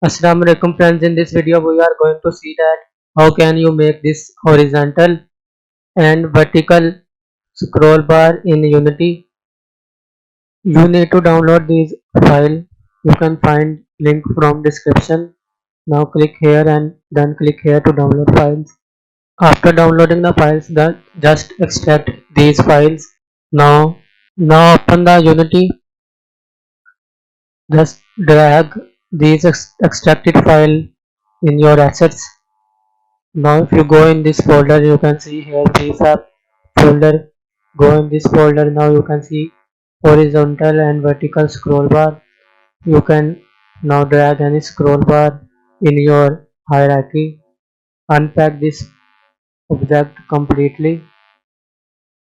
Assalamu-Alaikum friends, in this video we are going to see that how can you make this horizontal and vertical scroll bar in Unity. You need to download these file. You can find link from description. Now click here and then click here to download files. After downloading the files, then just extract these files. Now open the Unity. Just drag these extracted file in your assets. Now if you go in this folder, you can see here prefab folder. Go in this folder. Now you can see horizontal and vertical scroll bar. You can now drag any scroll bar in your hierarchy. Unpack this object completely.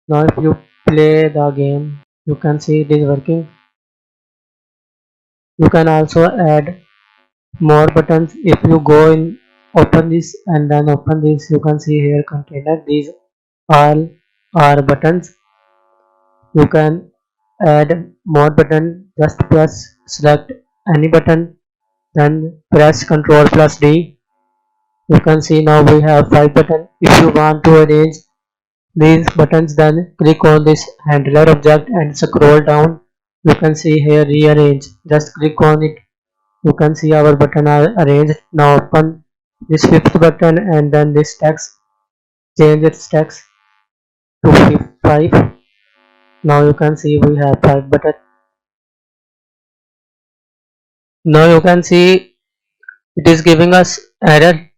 Now if you play the game, you can see it is working. You can also add more buttons. If you go in, open this and then open this, you can see here container. These all are buttons. You can add more button. Just press select any button, then press CTRL+D. You can see now we have 5 buttons. If you want to arrange these buttons, then click on this handler object and scroll down. You can see here rearrange. Just click on it. You can see our button are arranged. Now open this 5th button and then this text. Change its text to 5. Now you can see we have 5 buttons. Now you can see it is giving us error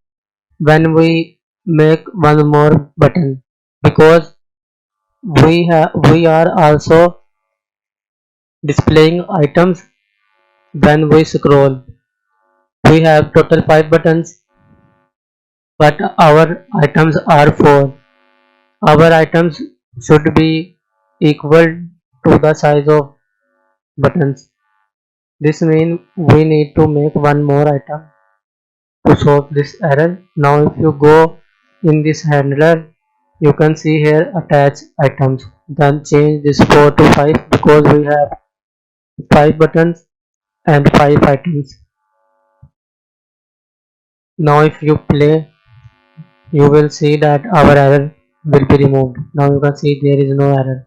when we make one more button, because we are also displaying items when we scroll. We have total 5 buttons, but our items are 4. Our items should be equal to the size of buttons. This means we need to make one more item to solve this error. Now if you go in this handler, you can see here attach items. Then change this 4 to 5 because we have 5 buttons and 5 items. Now if you play, you will see that our error will be removed. Now you can see there is no error.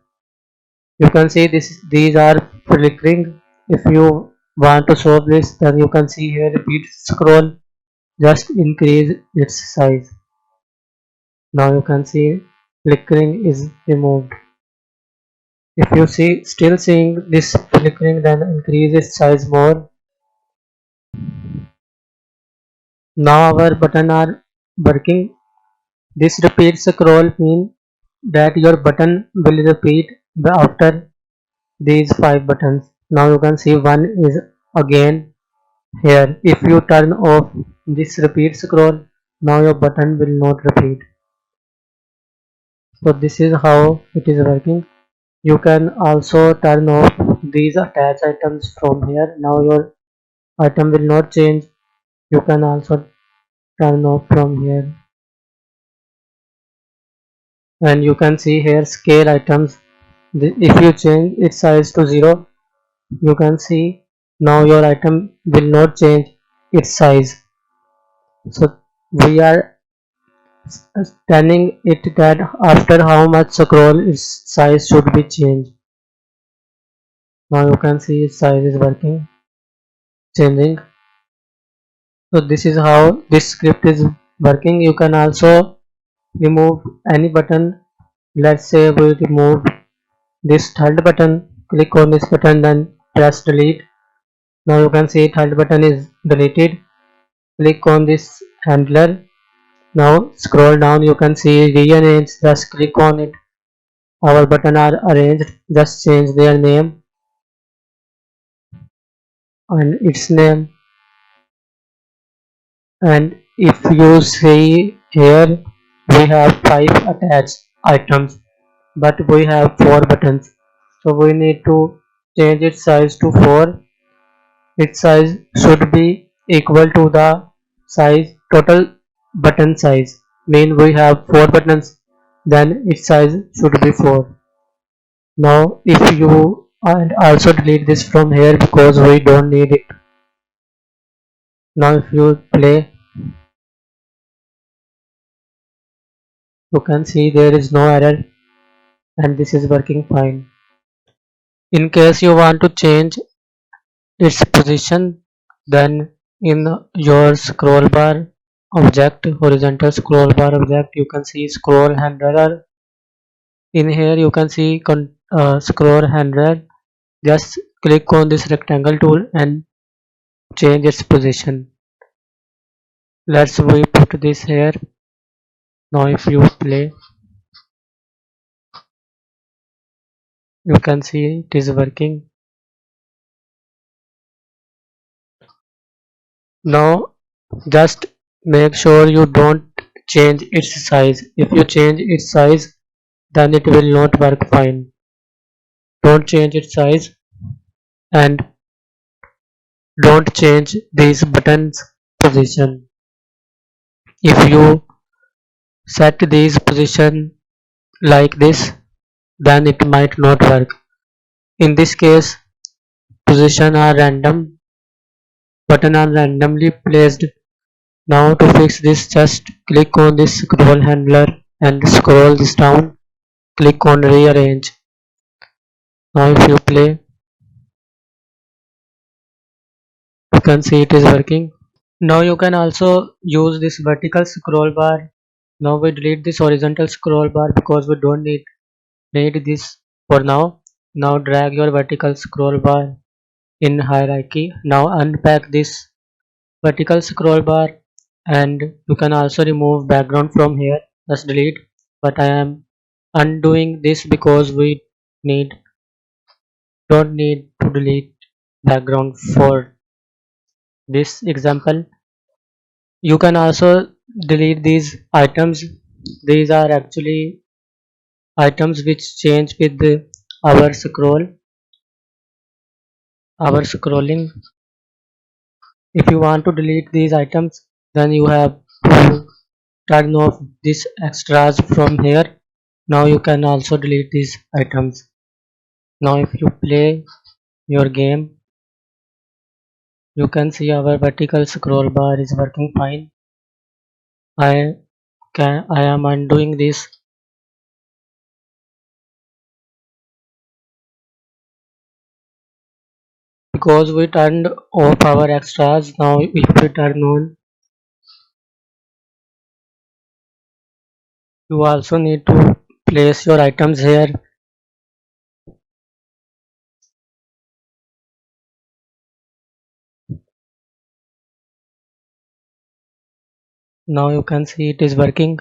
You can see these are flickering. If you want to solve this, then you can see here repeat scroll, just increase its size. Now you can see flickering is removed. If you see still seeing this flickering, then increase its size more. Now our button are working. This repeat scroll means that your button will repeat after these 5 buttons. Now you can see one is again here. If you turn off this repeat scroll, now your button will not repeat. So this is how it is working. You can also turn off these attach items from here. Now your item will not change. You can also turn off from here. And you can see here scale items. If you change its size to 0, you can see now your item will not change its size. So we are telling it that after how much scroll its size should be changed. Now you can see its size is working, changing. So this is how this script is working. You can also remove any button. Let's say we remove this third button. Click on this button, then press delete. Now you can see third button is deleted. Click on this handler. Now scroll down, you can see rearrange. Just click on it. Our button are arranged. Just change their name and its name. And if you see here, we have 5 attached items, but we have 4 buttons. So we need to change its size to 4. Its size should be equal to the size total button size. Mean we have 4 buttons, then its size should be 4. Now if you and also delete this from here because we don't need it. Now if you play, you can see there is no error and this is working fine. In case you want to change its position, then in your scroll bar object, horizontal scroll bar object, you can see scroll handler. In here you can see scroll handler. Just click on this rectangle tool and change its position. Let's we put this here. Now if you play, you can see it is working. Now just make sure you don't change its size. If you change its size, then it will not work fine. Don't change its size and don't change these buttons position. If you set these position like this, then it might not work. In this case, position are random, button are randomly placed. Now to fix this, just click on this scroll handler and scroll this down. Click on rearrange. Now if you play, you can see it is working. Now you can also use this vertical scroll bar. Now we delete this horizontal scroll bar because we don't need this for now. Now drag your vertical scroll bar in hierarchy. Now unpack this vertical scroll bar and you can also remove background from here. Just delete, but I am undoing this because we need don't need to delete background for this example. You can also delete these items. These are actually items which change with our scrolling. If you want to delete these items, then you have to turn off these extras from here. Now you can also delete these items. Now if you play your game, you can see our vertical scroll bar is working fine. I am undoing this because we turned off our extras. Now if we turn on, you also need to place your items here. Now you can see it is working.